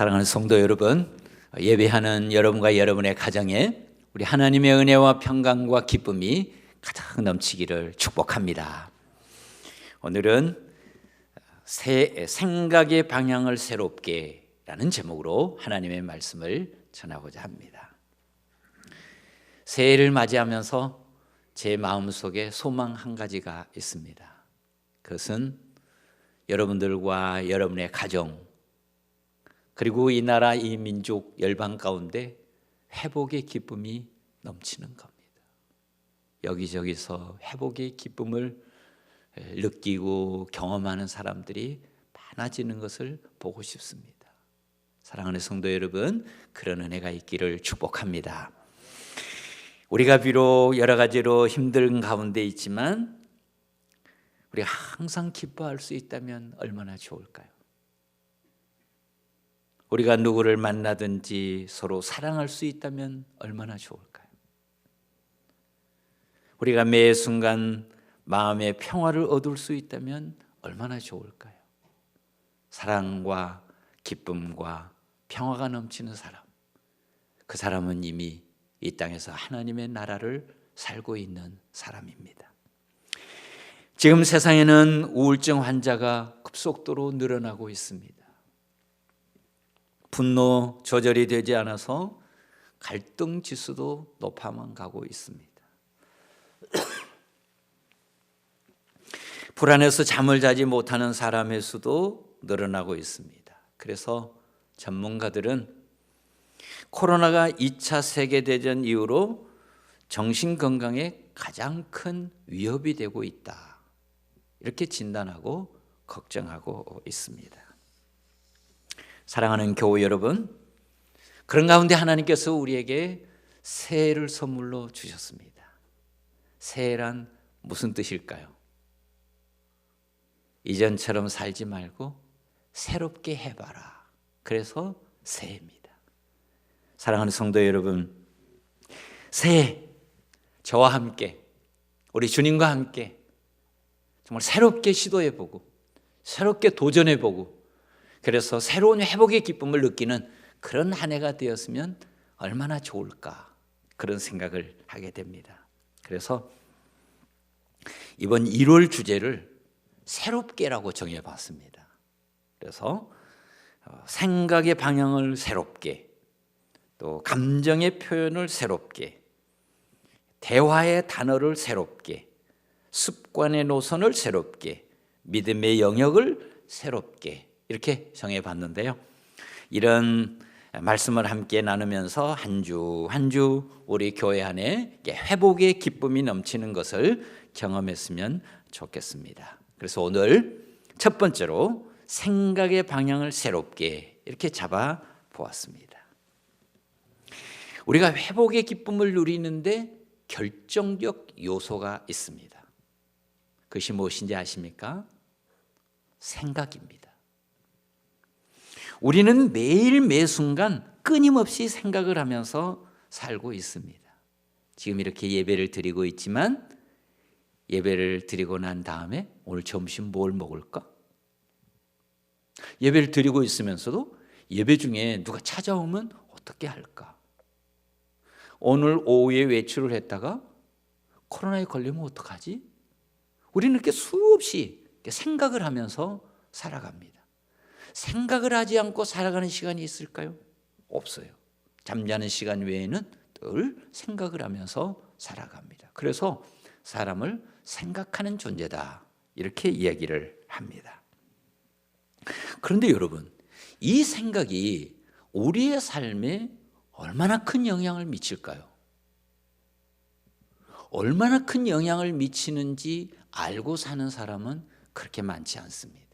사랑하는 성도 여러분, 예배하는 여러분과 여러분의 가정에 우리 하나님의 은혜와 평강과 기쁨이 가득 넘치기를 축복합니다. 오늘은 생각의 방향을 새롭게 라는 제목으로 하나님의 말씀을 전하고자 합니다. 새해를 맞이하면서 제 마음속에 소망 한 가지가 있습니다. 그것은 여러분들과 여러분의 가정, 그리고 이 나라, 이 민족, 열방 가운데 회복의 기쁨이 넘치는 겁니다. 여기저기서 회복의 기쁨을 느끼고 경험하는 사람들이 많아지는 것을 보고 싶습니다. 사랑하는 성도 여러분, 그런 은혜가 있기를 축복합니다. 우리가 비록 여러 가지로 힘든 가운데 있지만 우리가 항상 기뻐할 수 있다면 얼마나 좋을까요? 우리가 누구를 만나든지 서로 사랑할 수 있다면 얼마나 좋을까요? 우리가 매 순간 마음의 평화를 얻을 수 있다면 얼마나 좋을까요? 사랑과 기쁨과 평화가 넘치는 사람, 그 사람은 이미 이 땅에서 하나님의 나라를 살고 있는 사람입니다. 지금 세상에는 우울증 환자가 급속도로 늘어나고 있습니다. 분노 조절이 되지 않아서 갈등 지수도 높아만 가고 있습니다. 불안해서 잠을 자지 못하는 사람의 수도 늘어나고 있습니다. 그래서 전문가들은 코로나가 2차 세계대전 이후로 정신건강에 가장 큰 위협이 되고 있다, 이렇게 진단하고 걱정하고 있습니다. 사랑하는 교우 여러분, 그런 가운데 하나님께서 우리에게 새해를 선물로 주셨습니다. 새해란 무슨 뜻일까요? 이전처럼 살지 말고 새롭게 해봐라. 그래서 새해입니다. 사랑하는 성도 여러분, 새해 저와 함께, 우리 주님과 함께 정말 새롭게 시도해보고 새롭게 도전해보고, 그래서 새로운 회복의 기쁨을 느끼는 그런 한 해가 되었으면 얼마나 좋을까, 그런 생각을 하게 됩니다. 그래서 이번 1월 주제를 새롭게라고 정해봤습니다. 그래서 생각의 방향을 새롭게, 또 감정의 표현을 새롭게, 대화의 단어를 새롭게, 습관의 노선을 새롭게, 믿음의 영역을 새롭게, 이렇게 정해봤는데요. 이런 말씀을 함께 나누면서 한 주 한 주 우리 교회 안에 회복의 기쁨이 넘치는 것을 경험했으면 좋겠습니다. 그래서 오늘 첫 번째로 생각의 방향을 새롭게, 이렇게 잡아 보았습니다. 우리가 회복의 기쁨을 누리는데 결정적 요소가 있습니다. 그것이 무엇인지 아십니까? 생각입니다. 우리는 매일 매순간 끊임없이 생각을 하면서 살고 있습니다. 지금 이렇게 예배를 드리고 있지만 예배를 드리고 난 다음에 오늘 점심 뭘 먹을까? 예배를 드리고 있으면서도 예배 중에 누가 찾아오면 어떻게 할까? 오늘 오후에 외출을 했다가 코로나에 걸리면 어떡하지? 우리는 이렇게 수없이 생각을 하면서 살아갑니다. 생각을 하지 않고 살아가는 시간이 있을까요? 없어요. 잠자는 시간 외에는 늘 생각을 하면서 살아갑니다. 그래서 사람을 생각하는 존재다, 이렇게 이야기를 합니다. 그런데 여러분, 이 생각이 우리의 삶에 얼마나 큰 영향을 미칠까요? 얼마나 큰 영향을 미치는지 알고 사는 사람은 그렇게 많지 않습니다.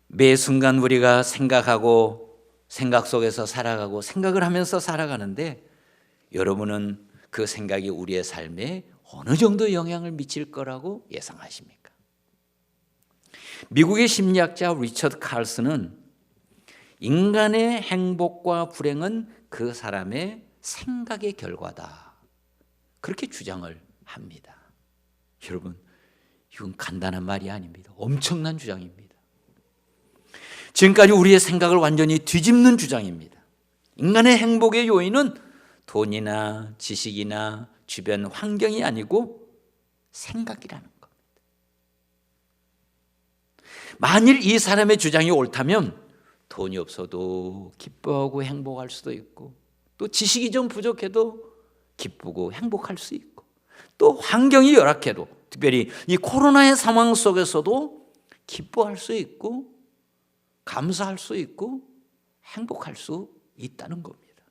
매 순간 우리가 생각하고 생각 속에서 살아가고 생각을 하면서 살아가는데, 여러분은 그 생각이 우리의 삶에 어느 정도 영향을 미칠 거라고 예상하십니까? 미국의 심리학자 리처드 칼슨은 인간의 행복과 불행은 그 사람의 생각의 결과다, 그렇게 주장을 합니다. 여러분, 이건 간단한 말이 아닙니다. 엄청난 주장입니다. 지금까지 우리의 생각을 완전히 뒤집는 주장입니다. 인간의 행복의 요인은 돈이나 지식이나 주변 환경이 아니고 생각이라는 겁니다. 만일 이 사람의 주장이 옳다면 돈이 없어도 기뻐하고 행복할 수도 있고, 또 지식이 좀 부족해도 기쁘고 행복할 수 있고, 또 환경이 열악해도, 특별히 이 코로나의 상황 속에서도 기뻐할 수 있고 감사할 수 있고 행복할 수 있다는 겁니다.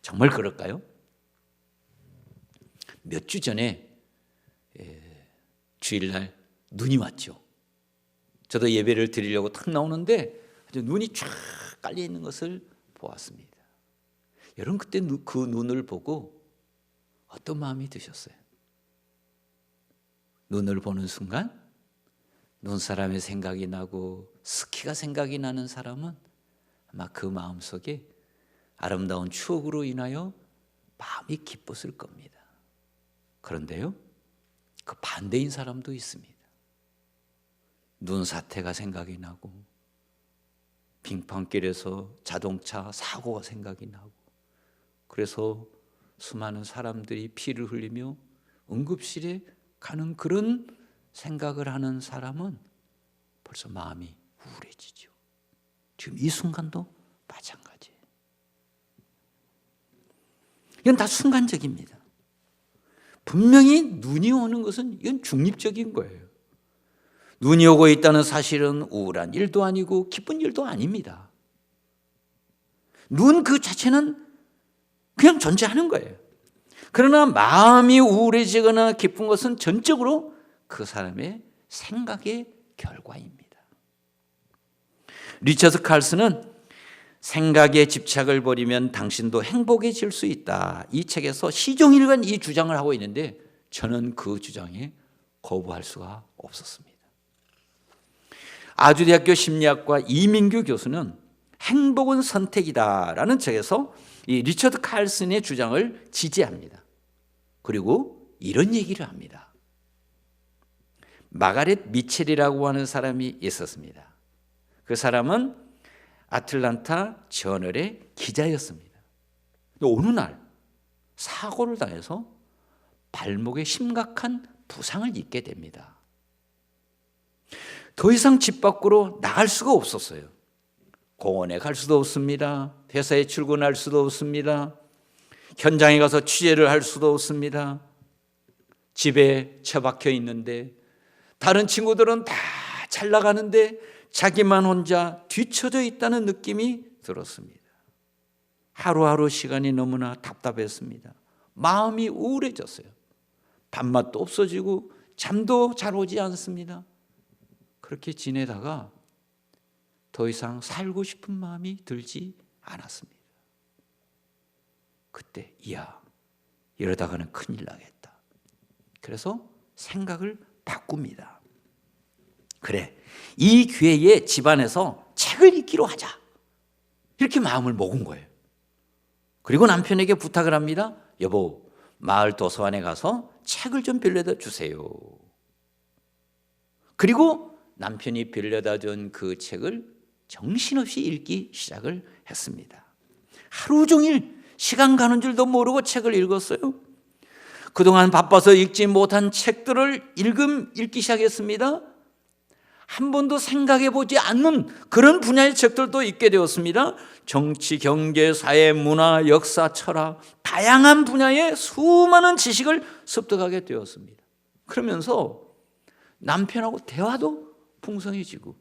정말 그럴까요? 몇 주 전에 주일날 눈이 왔죠. 저도 예배를 드리려고 탁 나오는데 눈이 쫙 깔려 있는 것을 보았습니다. 여러분, 그때 그 눈을 보고 어떤 마음이 드셨어요? 눈을 보는 순간 눈사람의 생각이 나고 스키가 생각이 나는 사람은 아마 그 마음속에 아름다운 추억으로 인하여 마음이 기뻤을 겁니다. 그런데요, 그 반대인 사람도 있습니다. 눈 사태가 생각이 나고 빙판길에서 자동차 사고가 생각이 나고, 그래서 수많은 사람들이 피를 흘리며 응급실에 가는 그런 생각을 하는 사람은 벌써 마음이 우울해지죠. 지금 이 순간도 마찬가지예요. 이건 다 순간적입니다. 분명히 눈이 오는 것은 이건 중립적인 거예요. 눈이 오고 있다는 사실은 우울한 일도 아니고 기쁜 일도 아닙니다. 눈 그 자체는 그냥 존재하는 거예요. 그러나 마음이 우울해지거나 기쁜 것은 전적으로 그 사람의 생각의 결과입니다. 리처드 칼슨은 생각에 집착을 버리면 당신도 행복해질 수 있다, 이 책에서 시종일관 이 주장을 하고 있는데 저는 그 주장에 거부할 수가 없었습니다. 아주대학교 심리학과 이민규 교수는 행복은 선택이다라는 책에서 이 리처드 칼슨의 주장을 지지합니다. 그리고 이런 얘기를 합니다. 마가렛 미첼이라고 하는 사람이 있었습니다. 그 사람은 아틀란타 저널의 기자였습니다. 어느 날 사고를 당해서 발목에 심각한 부상을 입게 됩니다. 더 이상 집 밖으로 나갈 수가 없었어요. 공원에 갈 수도 없습니다. 회사에 출근할 수도 없습니다. 현장에 가서 취재를 할 수도 없습니다. 집에 처박혀 있는데 다른 친구들은 다 잘 나가는데 자기만 혼자 뒤처져 있다는 느낌이 들었습니다. 하루하루 시간이 너무나 답답했습니다. 마음이 우울해졌어요. 밥맛도 없어지고 잠도 잘 오지 않습니다. 그렇게 지내다가 더 이상 살고 싶은 마음이 들지 않았습니다. 그때 이러다가는 큰일 나겠다. 그래서 생각을 바꿉니다. 그래, 이 기회에 집안에서 책을 읽기로 하자, 이렇게 마음을 먹은 거예요. 그리고 남편에게 부탁을 합니다. 여보, 마을 도서관에 가서 책을 좀 빌려다 주세요. 그리고 남편이 빌려다 준 그 책을 정신없이 읽기 시작을 했습니다. 하루 종일 시간 가는 줄도 모르고 책을 읽었어요. 그동안 바빠서 읽지 못한 책들을 읽기 시작했습니다. 한 번도 생각해 보지 않는 그런 분야의 책들도 읽게 되었습니다. 정치, 경제, 사회, 문화, 역사, 철학, 다양한 분야의 수많은 지식을 습득하게 되었습니다. 그러면서 남편하고 대화도 풍성해지고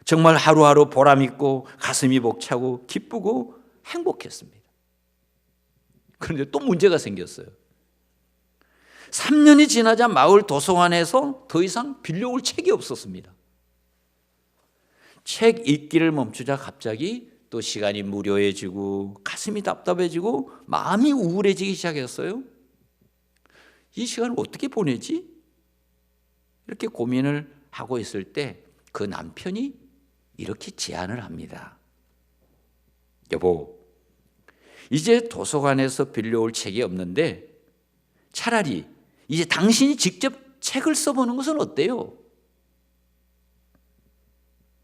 정말 하루하루 보람있고 가슴이 벅차고 기쁘고 행복했습니다. 그런데 또 문제가 생겼어요. 3년이 지나자 마을 도서관에서 더 이상 빌려올 책이 없었습니다. 책 읽기를 멈추자 갑자기 또 시간이 무료해지고 가슴이 답답해지고 마음이 우울해지기 시작했어요. 이 시간을 어떻게 보내지? 이렇게 고민을 하고 있을 때 그 남편이 이렇게 제안을 합니다. 여보, 이제 도서관에서 빌려올 책이 없는데 차라리 이제 당신이 직접 책을 써보는 것은 어때요?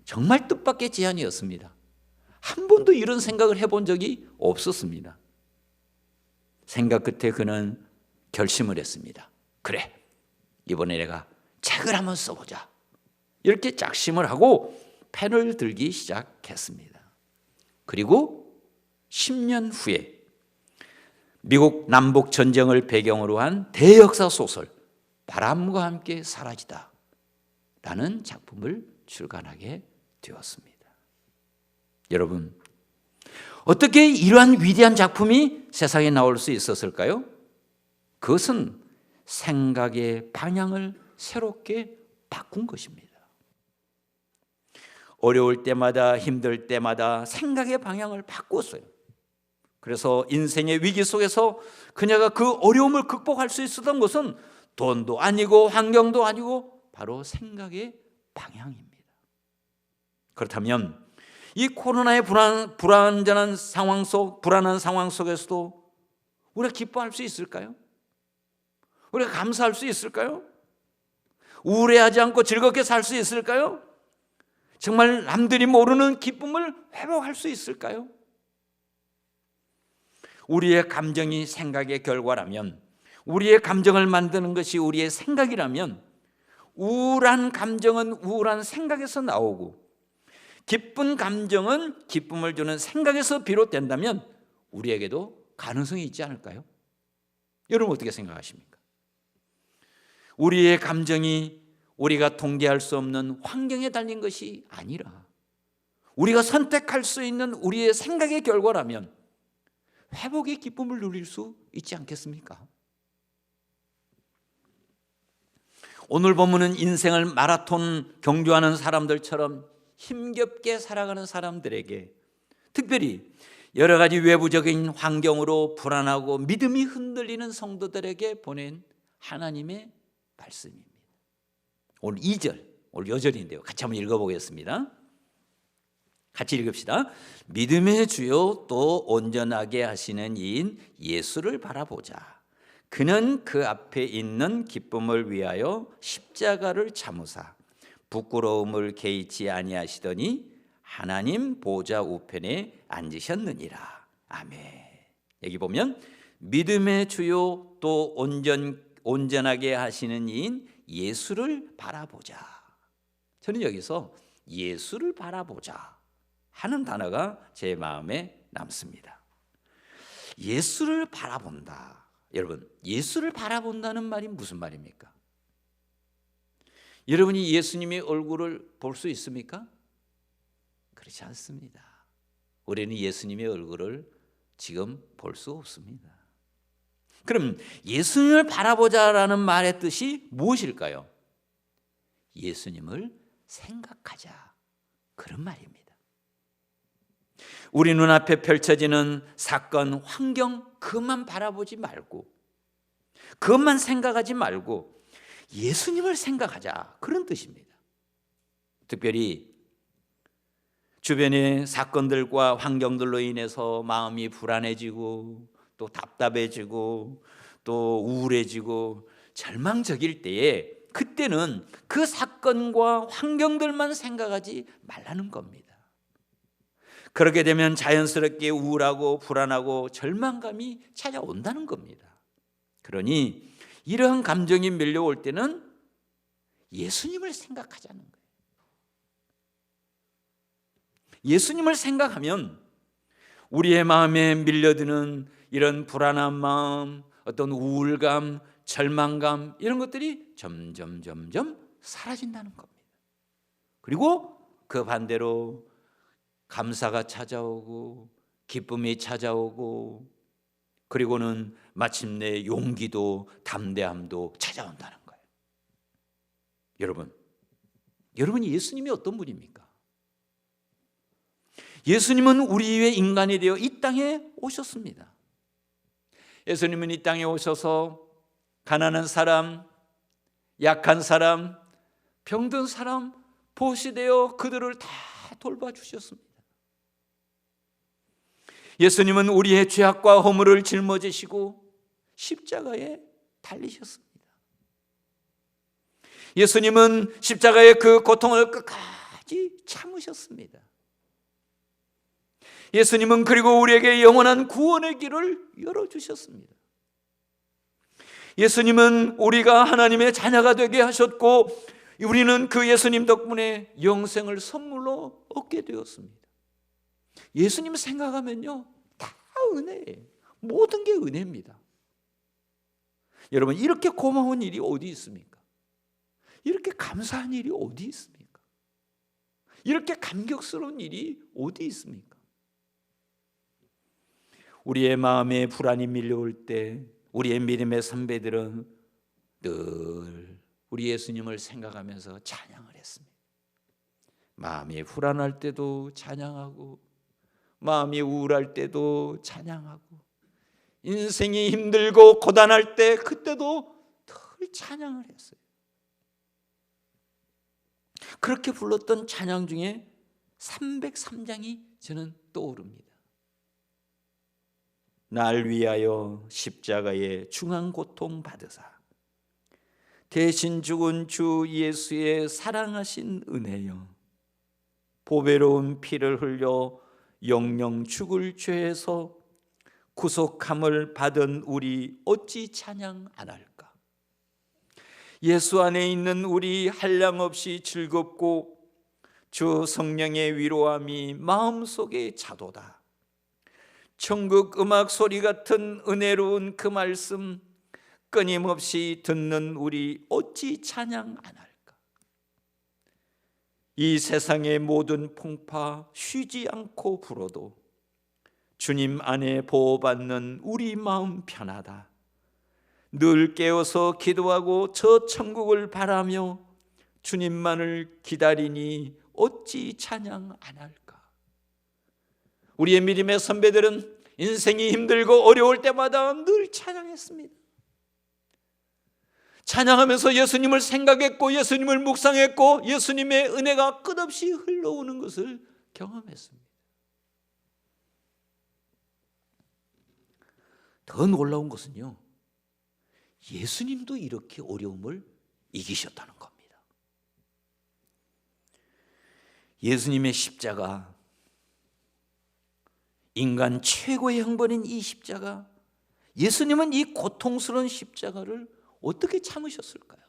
정말 뜻밖의 제안이었습니다. 한 번도 이런 생각을 해본 적이 없었습니다. 생각 끝에 그는 결심을 했습니다. 그래, 이번에 내가 책을 한번 써보자. 이렇게 작심을 하고 펜을 들기 시작했습니다. 그리고 10년 후에 미국 남북 전쟁을 배경으로 한 대역사 소설 바람과 함께 사라지다 라는 작품을 출간하게 되었습니다. 여러분, 어떻게 이러한 위대한 작품이 세상에 나올 수 있었을까요? 그것은 생각의 방향을 새롭게 바꾼 것입니다. 어려울 때마다, 힘들 때마다 생각의 방향을 바꿨어요. 그래서 인생의 위기 속에서 그녀가 그 어려움을 극복할 수 있었던 것은 돈도 아니고 환경도 아니고 바로 생각의 방향입니다. 그렇다면 이 코로나의 불안한 상황 속에서도 우리가 기뻐할 수 있을까요? 우리가 감사할 수 있을까요? 우울해하지 않고 즐겁게 살 수 있을까요? 정말 남들이 모르는 기쁨을 회복할 수 있을까요? 우리의 감정이 생각의 결과라면, 우리의 감정을 만드는 것이 우리의 생각이라면, 우울한 감정은 우울한 생각에서 나오고 기쁜 감정은 기쁨을 주는 생각에서 비롯된다면 우리에게도 가능성이 있지 않을까요? 여러분 어떻게 생각하십니까? 우리의 감정이 우리가 통제할 수 없는 환경에 달린 것이 아니라 우리가 선택할 수 있는 우리의 생각의 결과라면 회복의 기쁨을 누릴 수 있지 않겠습니까? 오늘 본문은 인생을 마라톤 경주하는 사람들처럼 힘겹게 살아가는 사람들에게, 특별히 여러 가지 외부적인 환경으로 불안하고 믿음이 흔들리는 성도들에게 보낸 하나님의 말씀입니다. 오늘 2절, 오늘 요절인데요. 같이 한번 읽어보겠습니다. 같이 읽읍시다. 믿음의 주요 또 온전하게 하시는 이인 예수를 바라보자. 그는 그 앞에 있는 기쁨을 위하여 십자가를 참으사 부끄러움을 개의치 아니하시더니 하나님 보좌 우편에 앉으셨느니라. 아멘. 여기 보면 믿음의 주요 또 온전하게 하시는 이인 예수를 바라보자. 저는 여기서 예수를 바라보자 하는 단어가 제 마음에 남습니다. 예수를 바라본다. 여러분, 예수를 바라본다는 말이 무슨 말입니까? 여러분이 예수님의 얼굴을 볼 수 있습니까? 그렇지 않습니다. 우리는 예수님의 얼굴을 지금 볼 수 없습니다. 그럼 예수님을 바라보자라는 말의 뜻이 무엇일까요? 예수님을 생각하자, 그런 말입니다. 우리 눈앞에 펼쳐지는 사건, 환경 그것만 바라보지 말고, 그것만 생각하지 말고 예수님을 생각하자, 그런 뜻입니다. 특별히 주변의 사건들과 환경들로 인해서 마음이 불안해지고 또 답답해지고 또 우울해지고 절망적일 때에, 그때는 그 사건과 환경들만 생각하지 말라는 겁니다. 그렇게 되면 자연스럽게 우울하고 불안하고 절망감이 찾아온다는 겁니다. 그러니 이러한 감정이 밀려올 때는 예수님을 생각하자는 거예요. 예수님을 생각하면 우리의 마음에 밀려드는 이런 불안한 마음, 어떤 우울감, 절망감, 이런 것들이 점점 사라진다는 겁니다. 그리고 그 반대로 감사가 찾아오고 기쁨이 찾아오고, 그리고는 마침내 용기도 담대함도 찾아온다는 거예요. 여러분이 예수님이 어떤 분입니까? 예수님은 우리의 인간이 되어 이 땅에 오셨습니다. 예수님은 이 땅에 오셔서 가난한 사람, 약한 사람, 병든 사람 보시되어 그들을 다 돌봐주셨습니다. 예수님은 우리의 죄악과 허물을 짊어지시고 십자가에 달리셨습니다. 예수님은 십자가의 그 고통을 끝까지 끝까지 참으셨습니다. 예수님은 그리고 우리에게 영원한 구원의 길을 열어주셨습니다. 예수님은 우리가 하나님의 자녀가 되게 하셨고, 우리는 그 예수님 덕분에 영생을 선물로 얻게 되었습니다. 예수님 생각하면요, 다 은혜예요. 모든 게 은혜입니다. 여러분, 이렇게 고마운 일이 어디 있습니까? 이렇게 감사한 일이 어디 있습니까? 이렇게 감격스러운 일이 어디 있습니까? 우리의 마음에 불안이 밀려올 때 우리의 믿음의 선배들은 늘 우리 예수님을 생각하면서 찬양을 했습니다. 마음이 불안할 때도 찬양하고, 마음이 우울할 때도 찬양하고, 인생이 힘들고 고단할 때 그때도 늘 찬양을 했어요. 그렇게 불렀던 찬양 중에 303장이 저는 떠오릅니다. 날 위하여 십자가에 중한 고통 받으사 대신 죽은 주 예수의 사랑하신 은혜여, 보배로운 피를 흘려 영영 죽을 죄에서 구속함을 받은 우리 어찌 찬양 안 할까? 예수 안에 있는 우리 한량없이 즐겁고 주 성령의 위로함이 마음속에 자도다. 천국 음악 소리 같은 은혜로운 그 말씀 끊임없이 듣는 우리 어찌 찬양 안 할까? 이 세상의 모든 풍파 쉬지 않고 불어도 주님 안에 보호받는 우리 마음 편하다. 늘 깨어서 기도하고 저 천국을 바라며 주님만을 기다리니 어찌 찬양 안 할까? 우리의 믿음의 선배들은 인생이 힘들고 어려울 때마다 늘 찬양했습니다. 찬양하면서 예수님을 생각했고, 예수님을 묵상했고, 예수님의 은혜가 끝없이 흘러오는 것을 경험했습니다. 더 놀라운 것은요, 예수님도 이렇게 어려움을 이기셨다는 겁니다. 예수님의 십자가, 인간 최고의 형벌인 이 십자가, 예수님은 이 고통스러운 십자가를 어떻게 참으셨을까요?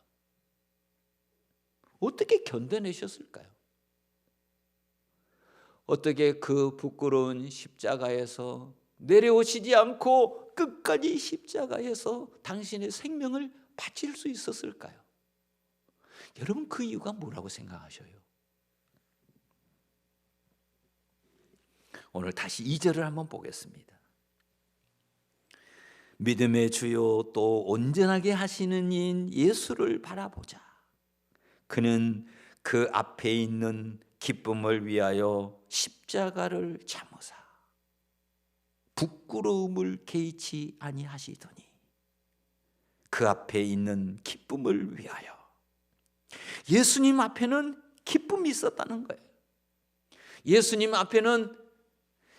어떻게 견뎌내셨을까요? 어떻게 그 부끄러운 십자가에서 내려오시지 않고 끝까지 십자가에서 당신의 생명을 바칠 수 있었을까요? 여러분, 그 이유가 뭐라고 생각하셔요? 오늘 다시 2절을 한번 보겠습니다. 믿음의 주요 또 온전하게 하시는 이인 예수를 바라보자. 그는 그 앞에 있는 기쁨을 위하여 십자가를 참으사 부끄러움을 개의치 아니하시더니, 그 앞에 있는 기쁨을 위하여. 예수님 앞에는 기쁨이 있었다는 거예요. 예수님 앞에는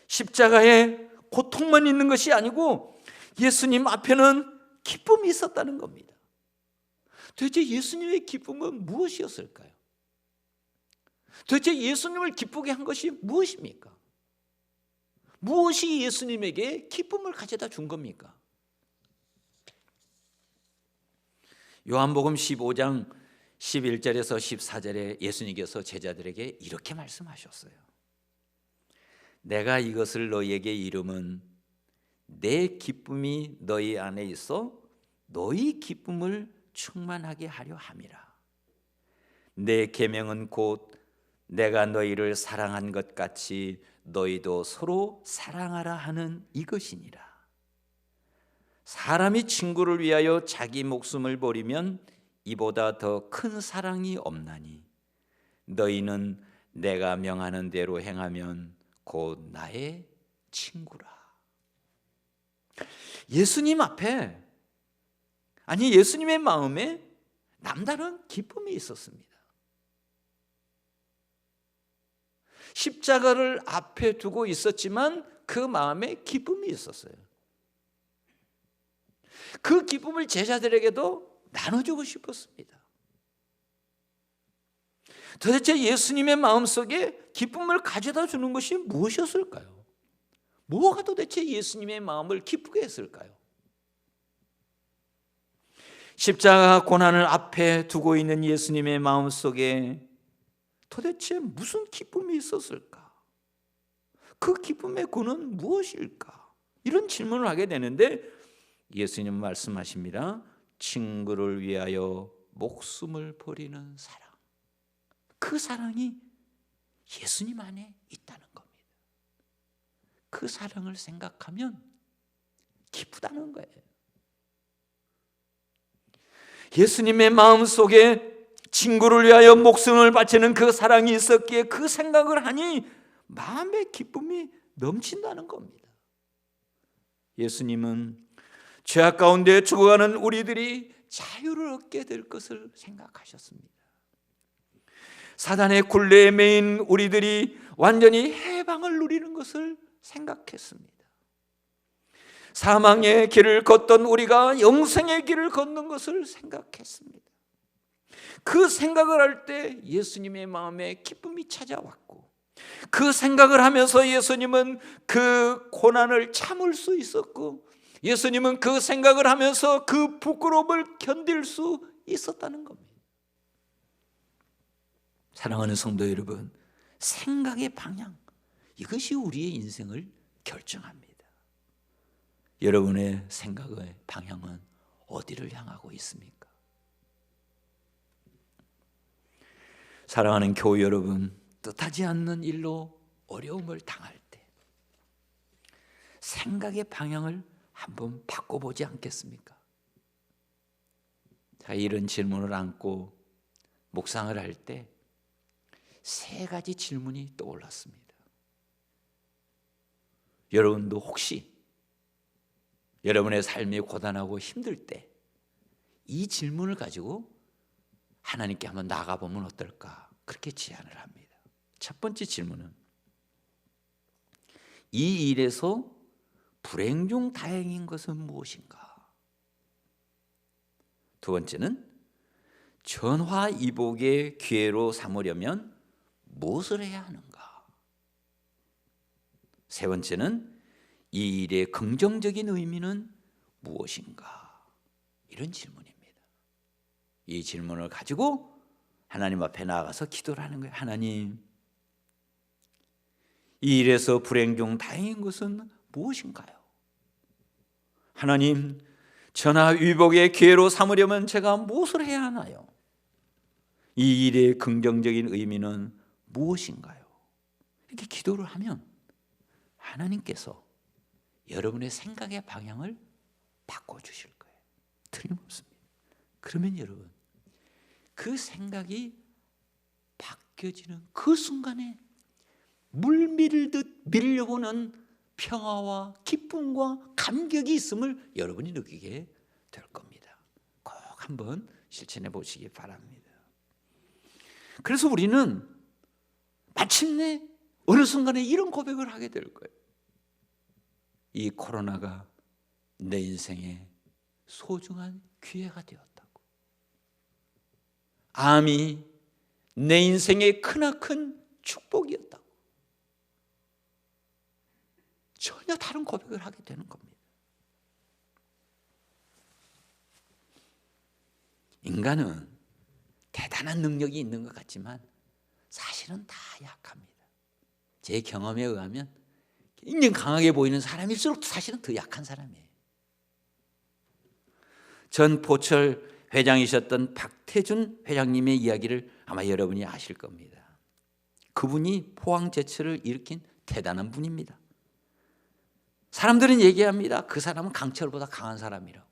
십자가에 고통만 있는 것이 아니고 예수님 앞에는 기쁨이 있었다는 겁니다. 도대체 예수님의 기쁨은 무엇이었을까요? 도대체 예수님을 기쁘게 한 것이 무엇입니까? 무엇이 예수님에게 기쁨을 가져다 준 겁니까? 요한복음 15장 11절에서 14절에 예수님께서 제자들에게 이렇게 말씀하셨어요. 내가 이것을 너희에게 이름은 내 기쁨이 너희 안에 있어 너희 기쁨을 충만하게 하려 함이라. 내 계명은 곧 내가 너희를 사랑한 것 같이 너희도 서로 사랑하라 하는 이것이니라. 사람이 친구를 위하여 자기 목숨을 버리면 이보다 더 큰 사랑이 없나니, 너희는 내가 명하는 대로 행하면 곧 나의 친구라. 예수님 앞에, 아니 예수님의 마음에 남다른 기쁨이 있었습니다. 십자가를 앞에 두고 있었지만 그 마음에 기쁨이 있었어요. 그 기쁨을 제자들에게도 나눠주고 싶었습니다. 도대체 예수님의 마음속에 기쁨을 가져다 주는 것이 무엇이었을까요? 뭐가 도대체 예수님의 마음을 기쁘게 했을까요? 십자가 고난을 앞에 두고 있는 예수님의 마음속에 도대체 무슨 기쁨이 있었을까? 그 기쁨의 근원은 무엇일까? 이런 질문을 하게 되는데 예수님 말씀하십니다. 친구를 위하여 목숨을 버리는 사랑. 그 사랑이 예수님 안에 있다는 겁니다. 그 사랑을 생각하면 기쁘다는 거예요. 예수님의 마음속에 친구를 위하여 목숨을 바치는 그 사랑이 있었기에 그 생각을 하니 마음의 기쁨이 넘친다는 겁니다. 예수님은 죄악 가운데 죽어가는 우리들이 자유를 얻게 될 것을 생각하셨습니다. 사단의 굴레에 매인 우리들이 완전히 해방을 누리는 것을 생각했습니다. 사망의 길을 걷던 우리가 영생의 길을 걷는 것을 생각했습니다. 그 생각을 할 때 예수님의 마음에 기쁨이 찾아왔고, 그 생각을 하면서 예수님은 그 고난을 참을 수 있었고, 예수님은 그 생각을 하면서 그 부끄러움을 견딜 수 있었다는 겁니다. 사랑하는 성도 여러분, 생각의 방향, 이것이 우리의 인생을 결정합니다. 여러분의 생각의 방향은 어디를 향하고 있습니까? 사랑하는 교우 여러분, 뜻하지 않는 일로 어려움을 당할 때 생각의 방향을 한번 바꿔보지 않겠습니까? 자, 이런 질문을 안고 묵상을 할 때 세 가지 질문이 떠올랐습니다. 여러분도 혹시 여러분의 삶이 고단하고 힘들 때 이 질문을 가지고 하나님께 한번 나가보면 어떨까? 그렇게 제안을 합니다. 첫 번째 질문은 이 일에서 불행 중 다행인 것은 무엇인가? 두 번째는 전화위복의 기회로 삼으려면 무엇을 해야 하는가? 세 번째는 이 일의 긍정적인 의미는 무엇인가? 이런 질문입니다. 이 질문을 가지고 하나님 앞에 나아가서 기도를 하는 거예요. 하나님, 이 일에서 불행 중 다행인 것은 무엇인가요? 하나님, 전화위복의 기회로 삼으려면 제가 무엇을 해야 하나요? 이 일의 긍정적인 의미는 무엇인가요? 이렇게 기도를 하면 하나님께서 여러분의 생각의 방향을 바꿔주실 거예요. 틀림없습니다. 그러면 여러분, 그 생각이 바뀌어지는 그 순간에 물밀듯 밀려오는 평화와 기쁨과 감격이 있음을 여러분이 느끼게 될 겁니다. 꼭 한번 실천해 보시기 바랍니다. 그래서 우리는 마침내 어느 순간에 이런 고백을 하게 될 거예요. 이 코로나가 내 인생의 소중한 기회가 되었다고. 암이 내 인생의 크나큰 축복이었다고. 전혀 다른 고백을 하게 되는 겁니다. 인간은 대단한 능력이 있는 것 같지만 사실은 다 약합니다. 제 경험에 의하면 굉장히 강하게 보이는 사람일수록 사실은 더 약한 사람이에요. 전 포철 회장이셨던 박태준 회장님의 이야기를 아마 여러분이 아실 겁니다. 그분이 포항제철을 일으킨 대단한 분입니다. 사람들은 얘기합니다. 그 사람은 강철보다 강한 사람이라고.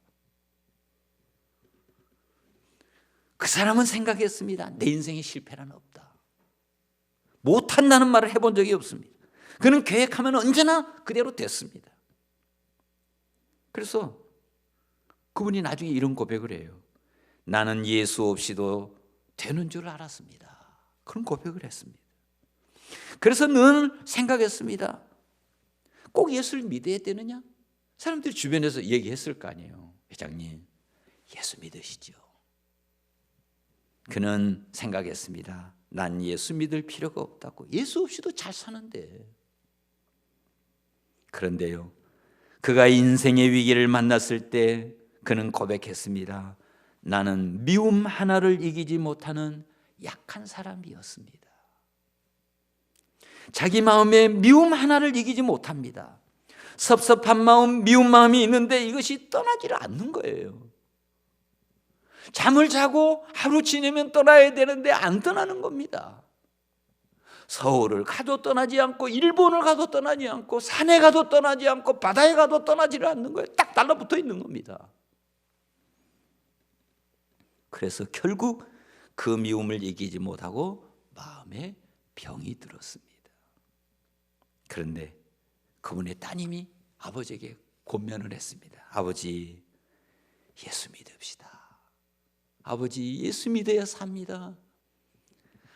그 사람은 생각했습니다. 내 인생에 실패란 없다. 못한다는 말을 해본 적이 없습니다. 그는 계획하면 언제나 그대로 됐습니다. 그래서 그분이 나중에 이런 고백을 해요. 나는 예수 없이도 되는 줄 알았습니다. 그런 고백을 했습니다. 그래서 늘 생각했습니다. 꼭 예수를 믿어야 되느냐? 사람들이 주변에서 얘기했을 거 아니에요. 회장님, 예수 믿으시죠? 그는 생각했습니다. 난 예수 믿을 필요가 없다고. 예수 없이도 잘 사는데. 그런데요, 그가 인생의 위기를 만났을 때 그는 고백했습니다. 나는 미움 하나를 이기지 못하는 약한 사람이었습니다. 자기 마음에 미움 하나를 이기지 못합니다. 섭섭한 마음, 미운 마음이 있는데 이것이 떠나지를 않는 거예요. 잠을 자고 하루 지내면 떠나야 되는데 안 떠나는 겁니다. 서울을 가도 떠나지 않고, 일본을 가도 떠나지 않고, 산에 가도 떠나지 않고, 바다에 가도 떠나지를 않는 거예요. 딱 달라붙어 있는 겁니다. 그래서 결국 그 미움을 이기지 못하고 마음에 병이 들었습니다. 그런데 그분의 따님이 아버지에게 권면을 했습니다. 아버지, 예수 믿읍시다. 아버지, 예수 믿어야 삽니다.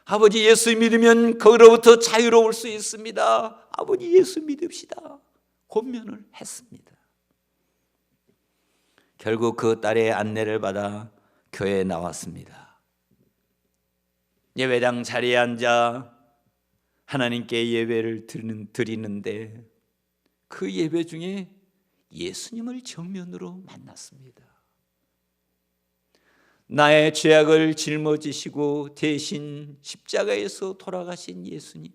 아버지, 예수 믿으면 거기로부터 자유로울 수 있습니다. 아버지, 예수 믿읍시다. 권면을 했습니다. 결국 그 딸의 안내를 받아 교회에 나왔습니다. 예배당 자리에 앉아 하나님께 예배를 드리는데 그 예배 중에 예수님을 정면으로 만났습니다. 나의 죄악을 짊어지시고 대신 십자가에서 돌아가신 예수님,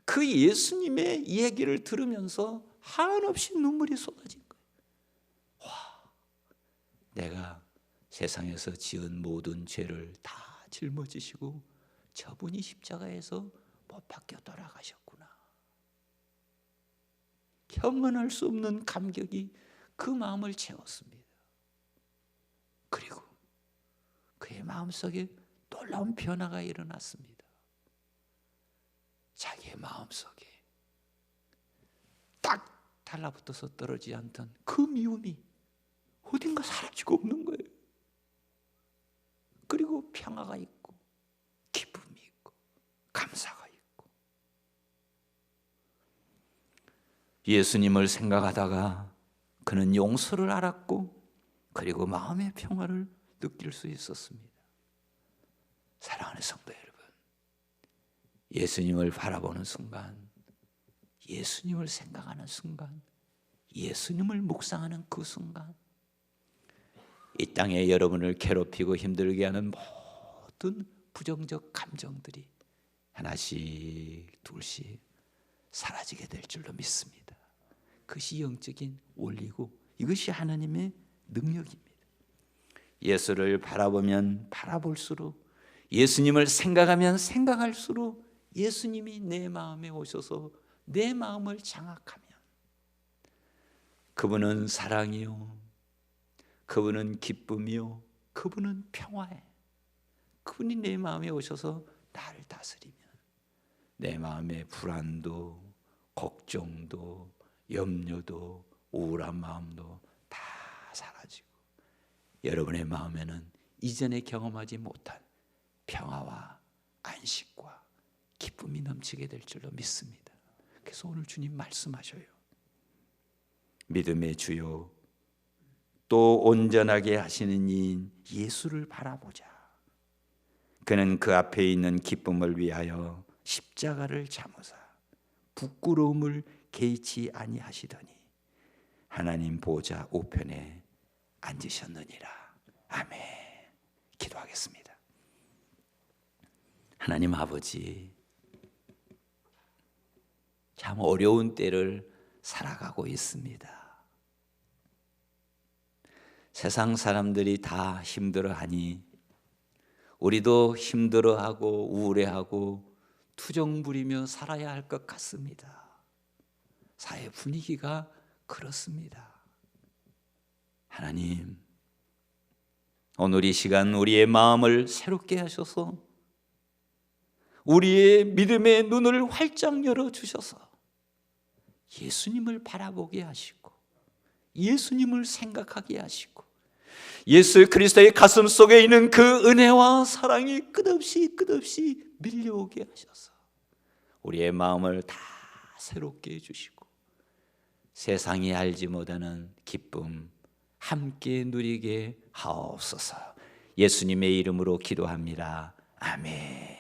그 예수님의 이야기를 들으면서 한없이 눈물이 쏟아진 거예요. 와, 내가 세상에서 지은 모든 죄를 다 짊어지시고 저분이 십자가에서 못 박혀 돌아가셨구나. 형언할 수 없는 감격이 그 마음을 채웠습니다. 그리고 그의 마음속에 놀라운 변화가 일어났습니다. 자기의 마음속에 딱 달라붙어서 떨어지지 않던 그 미움이 어딘가 사라지고 없는 거예요. 그리고 평화가 있고 기쁨이 있고 감사가 있고. 예수님을 생각하다가 그는 용서를 알았고 그리고 마음의 평화를 느낄 수 있었습니다. 사랑하는 성도 여러분, 예수님을 바라보는 순간, 예수님을 생각하는 순간, 예수님을 묵상하는 그 순간, 이 땅에 여러분을 괴롭히고 힘들게 하는 모든 부정적 감정들이 하나씩 둘씩 사라지게 될 줄로 믿습니다. 그것이 영적인 원리고 이것이 하나님의 능력입니다. 예수를 바라보면 바라볼수록, 예수님을 생각하면 생각할수록 예수님이 내 마음에 오셔서 내 마음을 장악하면 그분은 사랑이요, 그분은 기쁨이요, 그분은 평화에, 그분이 내 마음에 오셔서 나를 다스리면 내 마음의 불안도 걱정도 염려도 우울한 마음도 다 사라지고 여러분의 마음에는 이전에 경험하지 못한 평화와 안식과 기쁨이 넘치게 될 줄로 믿습니다. 그래서 오늘 주님 말씀하셔요. 믿음의 주요 또 온전하게 하시는 이인 예수를 바라보자. 그는 그 앞에 있는 기쁨을 위하여 십자가를 참으사 부끄러움을 개의치 아니하시더니 하나님 보좌 우편에 앉으셨느니라. 아멘. 기도하겠습니다. 하나님 아버지, 참 어려운 때를 살아가고 있습니다. 세상 사람들이 다 힘들어하니 우리도 힘들어하고 우울해하고 투정 부리며 살아야 할 것 같습니다. 사회 분위기가 그렇습니다. 하나님, 오늘 이 시간 우리의 마음을 새롭게 하셔서 우리의 믿음의 눈을 활짝 열어주셔서 예수님을 바라보게 하시고 예수님을 생각하게 하시고 예수 그리스도의 가슴 속에 있는 그 은혜와 사랑이 끝없이 밀려오게 하셔서 우리의 마음을 다 새롭게 해주시고 세상이 알지 못하는 기쁨 함께 누리게 하옵소서. 예수님의 이름으로 기도합니다. 아멘.